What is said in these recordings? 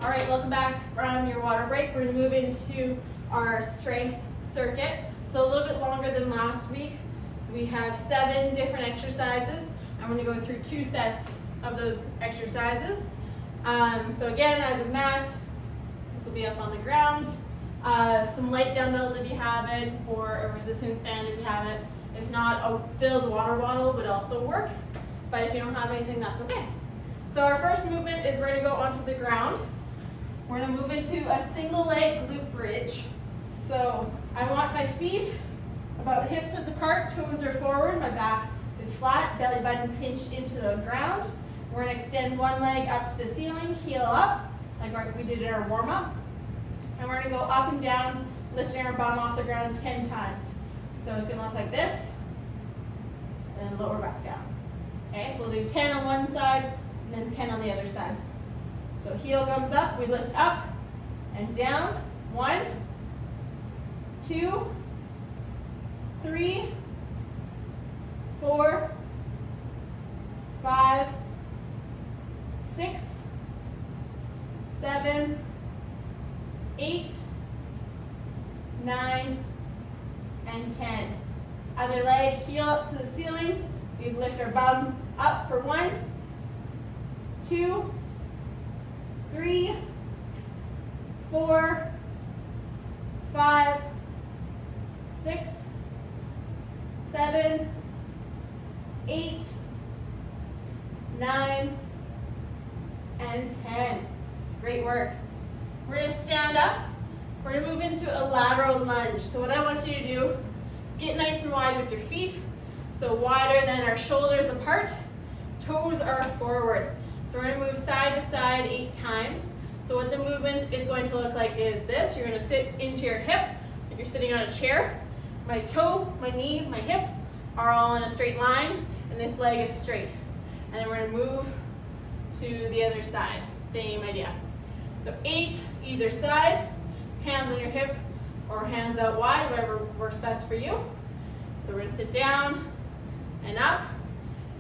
All right, welcome back from your water break. We're gonna move into our strength circuit. So a little bit longer than last week. We have 7 different exercises. I'm gonna go through 2 sets of those exercises. So again, I have a mat. This will be up on the ground. Some light dumbbells if you have it, or a resistance band if you have it. If not, a filled water bottle would also work. But if you don't have anything, that's okay. So our first movement is we're gonna go onto the ground. We're gonna move into a single leg glute bridge. So I want my feet about hips width apart, toes are forward, my back is flat, belly button pinched into the ground. We're gonna extend one leg up to the ceiling, heel up, like we did in our warm up. And we're gonna go up and down, lifting our bum off the ground 10 times. So it's gonna look like this, and then lower back down. Okay, so we'll do 10 on one side, and then 10 on the other side. So heel comes up, we lift up and down. 1, 2, 3, 4, 5, 6, 7, 8, 9, and 10. Other leg, heel up to the ceiling. We lift our bum up for 1, 2, 3, 4, 5, 6, 7, 8, 9, and 10. Great work. We're going to stand up. We're going to move into a lateral lunge. So what I want you to do is get nice and wide with your feet. So wider than our shoulders apart. Toes are forward. So we're going to move side to side 8 times. So what the movement is going to look like is this. You're going to sit into your hip like you're sitting on a chair. My toe, my knee, my hip are all in a straight line, and this leg is straight. And then we're going to move to the other side. Same idea. So 8 either side, hands on your hip or hands out wide, whatever works best for you. So we're going to sit down and up,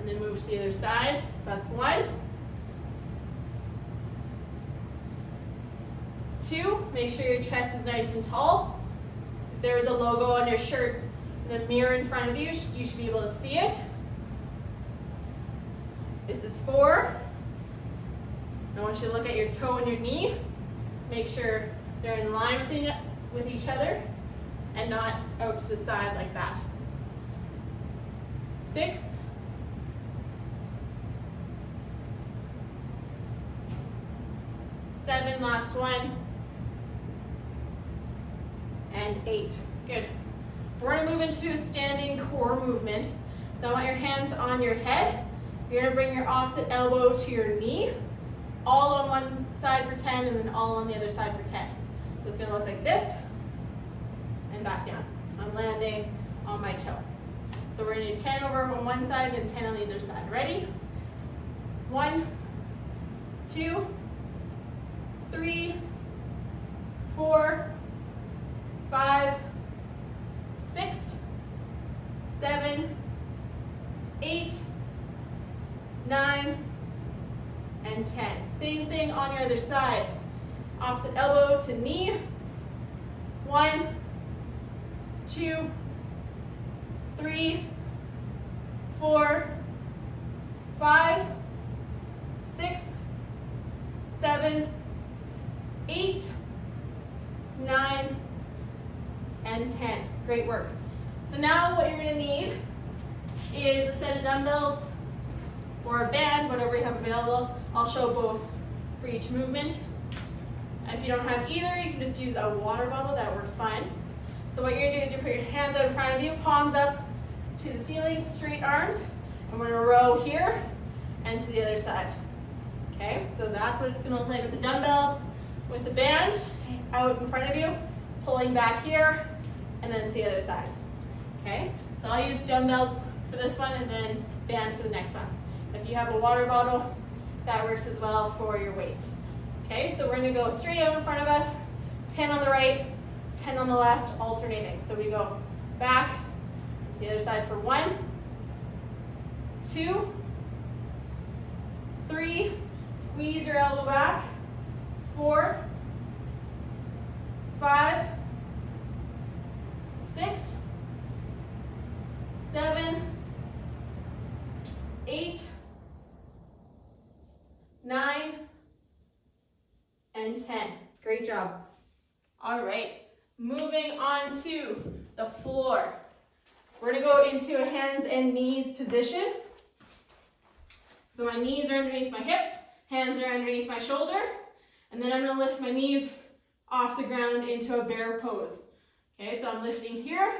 and then move to the other side. So that's 1. 2, make sure your chest is nice and tall. If there is a logo on your shirt and a mirror in front of you, you should be able to see it. This is 4. I want you to look at your toe and your knee. Make sure they're in line with each other and not out to the side like that. 6. 7, last one. And 8. Good. We're going to move into a standing core movement. So I want your hands on your head. You're going to bring your opposite elbow to your knee. All on one side for 10, and then all on the other side for 10. So it's going to look like this, and back down. I'm landing on my toe. So we're going to do 10 over on one side and 10 on the other side. Ready? 1, 2, 3, 4, 5, 6, 7, 8, 9, and 10. Same thing on your other side. Opposite elbow to knee. 1, 2, 3, 4, 5, 6, 7, 8, 9, and 10. Great work. So now what you're going to need is a set of dumbbells or a band, whatever you have available. I'll show both for each movement. If you don't have either, you can just use a water bottle, that works fine. So what you're going to do is you put your hands out in front of you, palms up to the ceiling, straight arms, and we're going to row here and to the other side. Okay, so that's what it's going to look like with the dumbbells, with the band out in front of you, pulling back here, and then to the other side. Okay, so I'll use dumbbells for this one and then band for the next one. If you have a water bottle, that works as well for your weights. Okay, so we're going to go straight out in front of us, 10 on the right, 10 on the left, alternating. So we go back to the other side for 1, 2, 3, squeeze your elbow back, 4, 5, 6, 7, 8, 9, and 10. Great job. All right, moving on to the floor. We're gonna go into a hands and knees position. So my knees are underneath my hips, hands are underneath my shoulder, and then I'm gonna lift my knees off the ground into a bear pose. Okay, so I'm lifting here.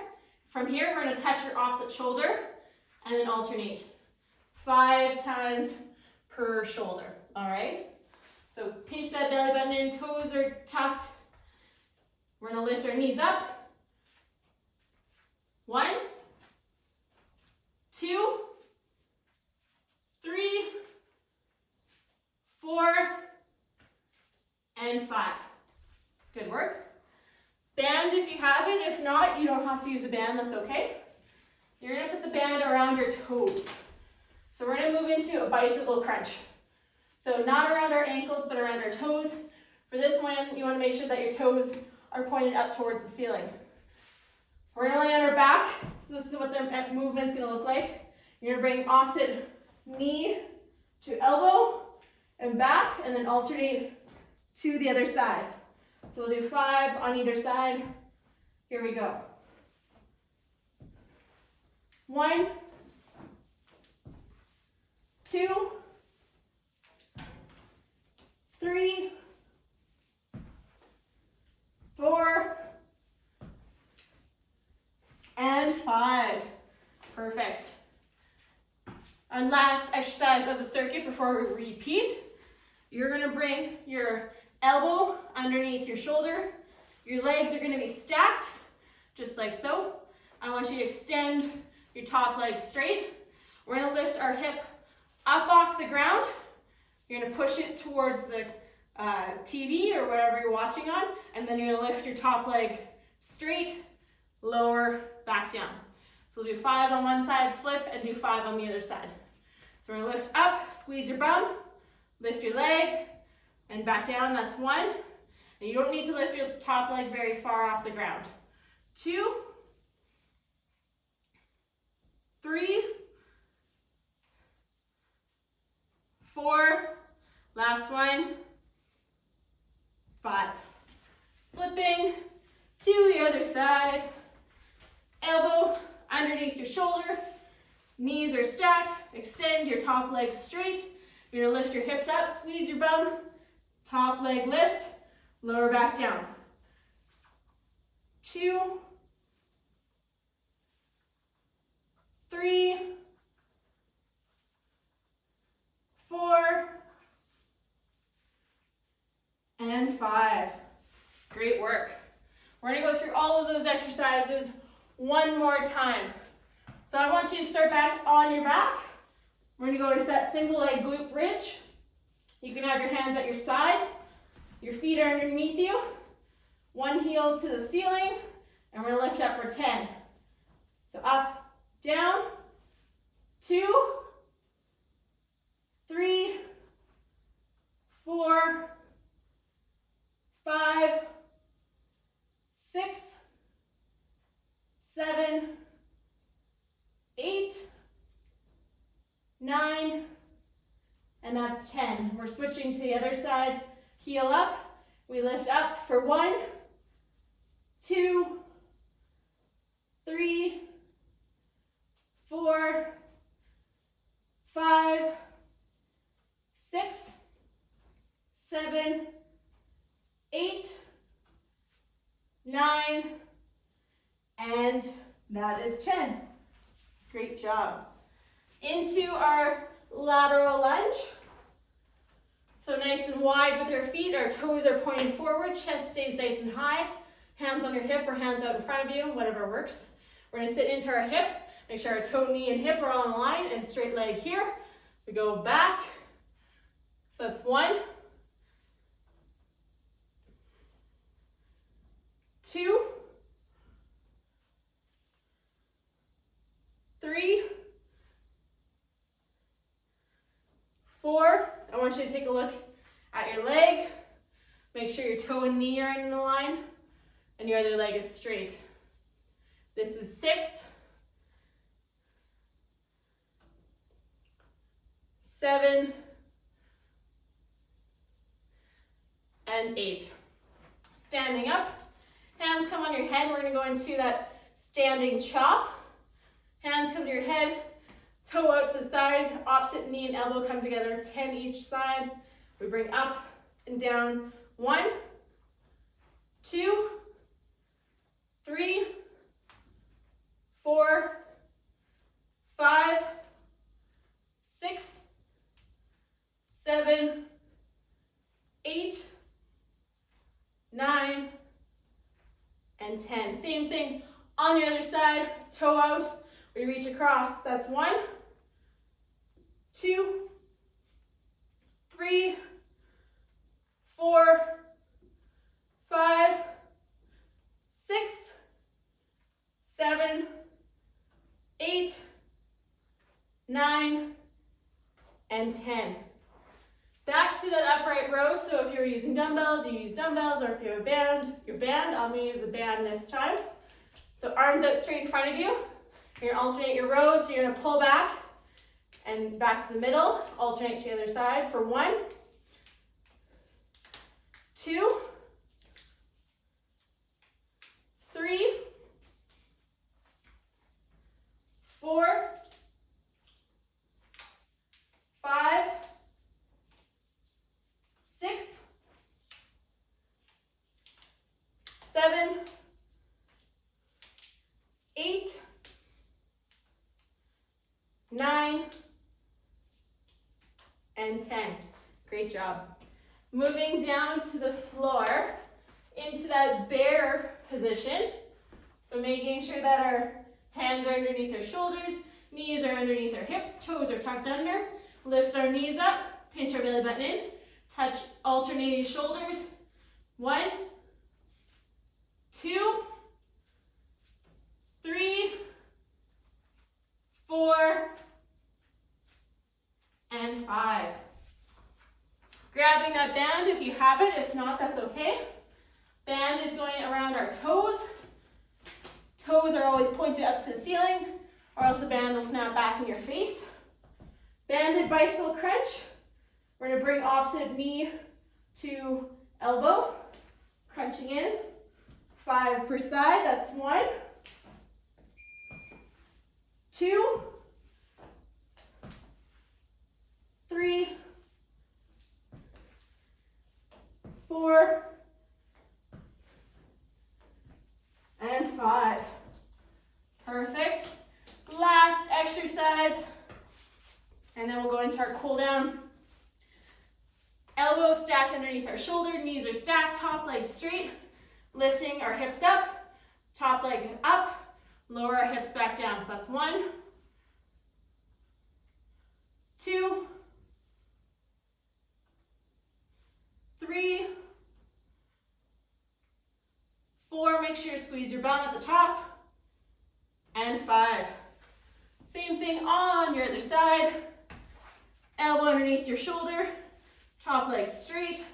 From here, we're gonna touch your opposite shoulder and then alternate. 5 times per shoulder, all right? So pinch that belly button in, toes are tucked. We're gonna lift our knees up. 1, 2, 3, 4, and 5. Good work. Band if you have it. If not, you don't have to use a band, that's okay. You're gonna put the band around your toes. So we're gonna move into a bicycle crunch. So not around our ankles, but around our toes. For this one, you wanna make sure that your toes are pointed up towards the ceiling. We're gonna lay on our back. So this is what the movement's gonna look like. You're gonna bring opposite knee to elbow and back, and then alternate to the other side. So we'll do 5 on either side. Here we go. 1, 2, 3, 4, and 5. Perfect. Our last exercise of the circuit before we repeat, you're gonna bring your elbow underneath your shoulder. Your legs are gonna be stacked, just like so. I want you to extend your top leg straight. We're gonna lift our hip up off the ground. You're gonna push it towards the TV or whatever you're watching on, and then you're gonna lift your top leg straight, lower, back down. So we'll do 5 on one side, flip, and do 5 on the other side. So we're gonna lift up, squeeze your bum, lift your leg, and back down, that's 1. And you don't need to lift your top leg very far off the ground. 2, 3, 4, last one, 5. Flipping to the other side, elbow underneath your shoulder, knees are stacked, extend your top leg straight. You're gonna lift your hips up, squeeze your bum, top leg lifts, lower back down. 2, 3, 4, and 5. Great work. We're gonna go through all of those exercises one more time. So I want you to start back on your back. We're gonna go into that single leg glute bridge. You can have your hands at your side. Your feet are underneath you. One heel to the ceiling, and we're gonna lift up for 10. So up, down, 2, 3, 4, 5, 6, 7, 8, 9, and that's 10. We're switching to the other side. Heel up. We lift up for 1, 2, 3, 4, 5, 6, 7, 8, 9, and that is 10. Great job. Into our lateral lunge. So nice and wide with your feet, our toes are pointing forward, chest stays nice and high, hands on your hip or hands out in front of you, whatever works. We're gonna sit into our hip, make sure our toe, knee, and hip are all in line, and straight leg here. We go back, so that's 1, 2, 3, 4. I want you to take a look at your leg. Make sure your toe and knee are in the line and your other leg is straight. This is 6, 7, and 8. Standing up, hands come on your head. We're going to go into that standing chop. Hands come to your head, toe out to the side, opposite knee and elbow come together, 10 each side. We bring up and down. 1, 2, 3, 4, 5, 6, 7, 8, 9, and 10. Same thing on your other side, toe out, we reach across. That's 1, 2, 3, 4, 5, 6, 7, 8, 9, and 10. Back to that upright row. So if you're using dumbbells, you use dumbbells, or if you have a band, your band. I'm going to use a band this time. So arms out straight in front of you. You're going to alternate your rows. So you're going to pull back and back to the middle. Alternate to the other side for 1, 2, 3, 4, 5, 6, 7, 8, 9, and 10. Great job. Moving down to the floor into that bear position. So making sure that our hands are underneath our shoulders, knees are underneath our hips, toes are tucked under. Lift our knees up, pinch our belly button in, touch alternating shoulders. 1, 2, 3, 4, and 5. Grabbing that band if you have it, if not, that's okay. Band is going around our toes. Toes are always pointed up to the ceiling, or else the band will snap back in your face. Banded bicycle crunch. We're going to bring opposite knee to elbow, crunching in. 5 per side, that's 1, 2, 3, 4, and 5. Perfect. Last exercise, and then we'll go into our cool down. Elbows stacked underneath our shoulder, knees are stacked, top leg straight, lifting our hips up, top leg up, lower our hips back down. So that's 1, 2, 3, 4, make sure you squeeze your bum at the top, and 5. Same thing on your other side. Elbow underneath your shoulder, top leg straight.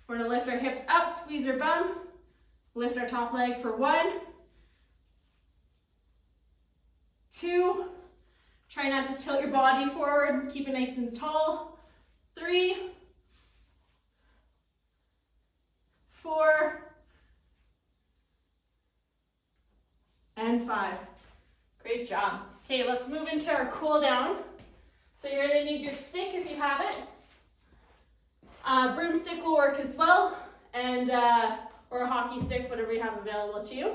We're going to lift our hips up, squeeze our bum, lift our top leg for 1, 2, try not to tilt your body forward, keep it nice and tall. 3, 4, and 5. Great job. Okay, let's move into our cool down. So you're going to need your stick if you have it. Broomstick will work as well, and or a hockey stick, whatever you have available to you.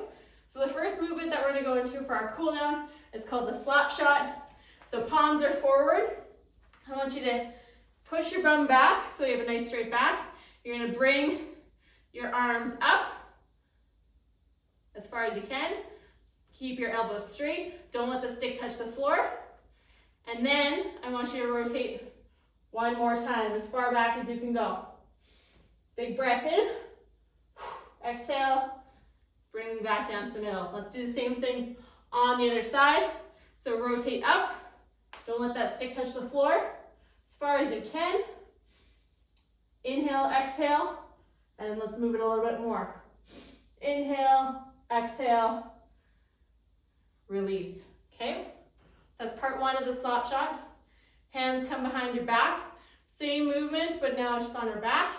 So the first movement that we're going to go into for our cool down is called the slap shot. So palms are forward. I want you to push your bum back so you have a nice straight back. You're going to bring your arms up as far as you can. Keep your elbows straight. Don't let the stick touch the floor. And then I want you to rotate one more time, as far back as you can go. Big breath in. Exhale. Bring me back down to the middle. Let's do the same thing on the other side. So rotate up. Don't let that stick touch the floor. As far as you can. Inhale, exhale, And then let's move it a little bit more. Inhale, exhale, release. Okay? That's part one of the slap shot. Hands come behind your back. Same movement, but now just on our back.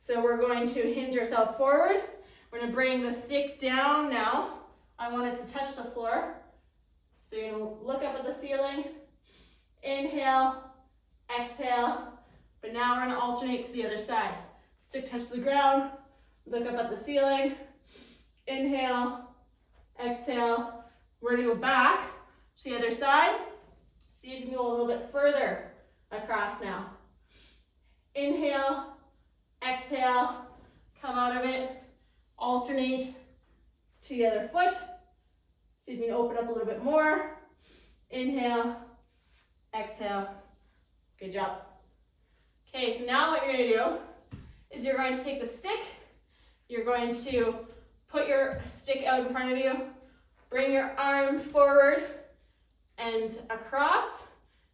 So we're going to hinge ourselves forward. We're going to bring the stick down now. I want it to touch the floor. So you're going to look up at the ceiling. Inhale, exhale. But now we're going to alternate to the other side. Stick touch the ground. Look up at the ceiling. Inhale, exhale. We're going to go back to the other side. See if you can go a little bit further across now. Inhale, exhale, come out of it, alternate to the other foot. See if you can open up a little bit more. Inhale, exhale. Good job. Okay, so now what you're going to do is you're going to take the stick. You're going to put your stick out in front of you, bring your arm forward and across,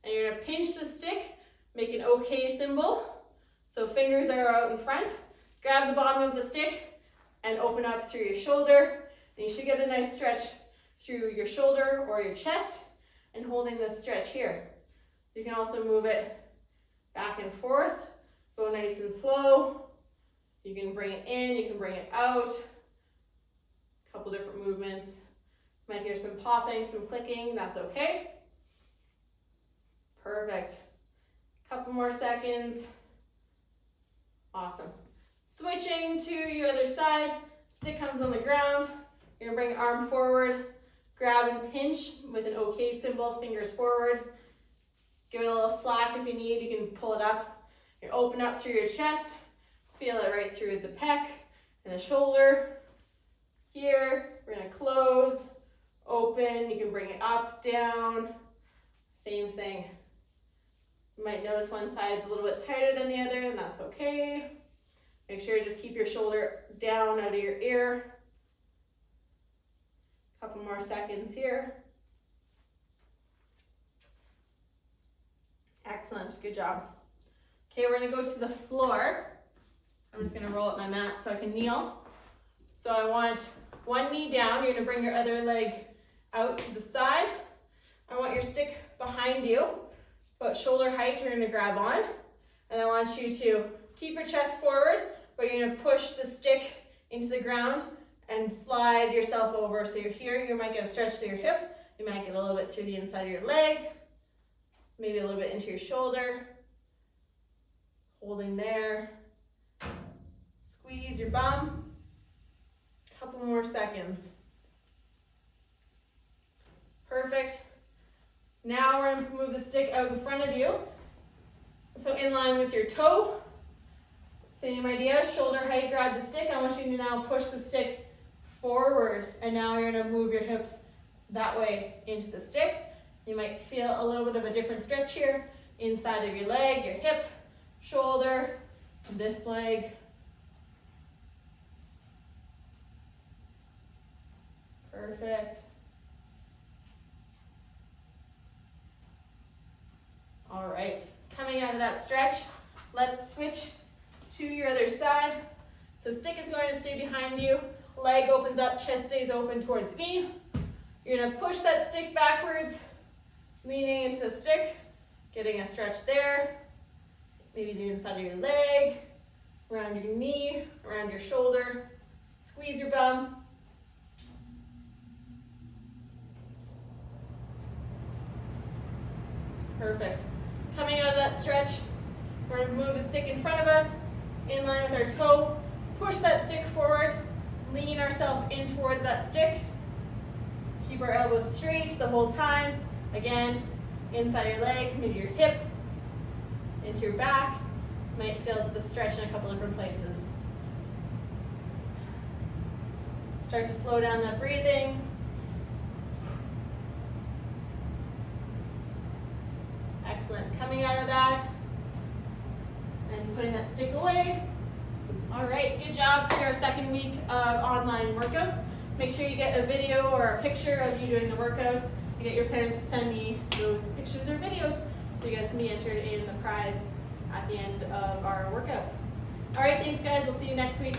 and you're going to pinch the stick, make an OK symbol. So fingers are out in front. Grab the bottom of the stick and open up through your shoulder. And you should get a nice stretch through your shoulder or your chest, and holding this stretch here. You can also move it back and forth. Go nice and slow. You can bring it in, you can bring it out. A couple different movements. You might hear some popping, some clicking, that's okay. Perfect. Couple more seconds. Awesome. Switching to your other side, stick comes on the ground. You're gonna bring your arm forward, grab and pinch with an OK symbol, fingers forward. Give it a little slack if you need, you can pull it up. You open up through your chest, feel it right through the pec and the shoulder. Here, we're gonna close, open, you can bring it up, down, same thing. You might notice one side's a little bit tighter than the other, and that's okay. Make sure you just keep your shoulder down out of your ear. Couple more seconds here. Excellent, good job. Okay, we're gonna go to the floor. I'm just gonna roll up my mat so I can kneel. So I want one knee down. You're gonna bring your other leg out to the side. I want your stick behind you, about shoulder height. You're gonna grab on. And I want you to keep your chest forward, but you're gonna push the stick into the ground and slide yourself over. So you're here, you might get a stretch to your hip. You might get a little bit through the inside of your leg, maybe a little bit into your shoulder. Holding there. Squeeze your bum. Couple more seconds. Perfect. Now we're going to move the stick out in front of you. So in line with your toe. Same idea, shoulder height, grab the stick. I want you to now push the stick forward. And now you're going to move your hips that way into the stick. You might feel a little bit of a different stretch here. Inside of your leg, your hip, shoulder, this leg. Perfect. All right, coming out of that stretch, let's switch to your other side. So stick is going to stay behind you, leg opens up, chest stays open towards me. You're gonna push that stick backwards, leaning into the stick, getting a stretch there. Maybe the inside of your leg, around your knee, around your shoulder. Squeeze your bum. Perfect. Coming out of that stretch, we're going to move the stick in front of us, in line with our toe. Push that stick forward, lean ourselves in towards that stick. Keep our elbows straight the whole time. Again, inside your leg, maybe your hip, into your back. You might feel the stretch in a couple different places. Start to slow down that breathing. Excellent. Coming out of that and putting that stick away. All right, good job for your second week of online workouts. Make sure you get a video or a picture of you doing the workouts and get your parents to send me those pictures or videos so you guys can be entered in the prize at the end of our workouts. All right, thanks guys. We'll see you next week.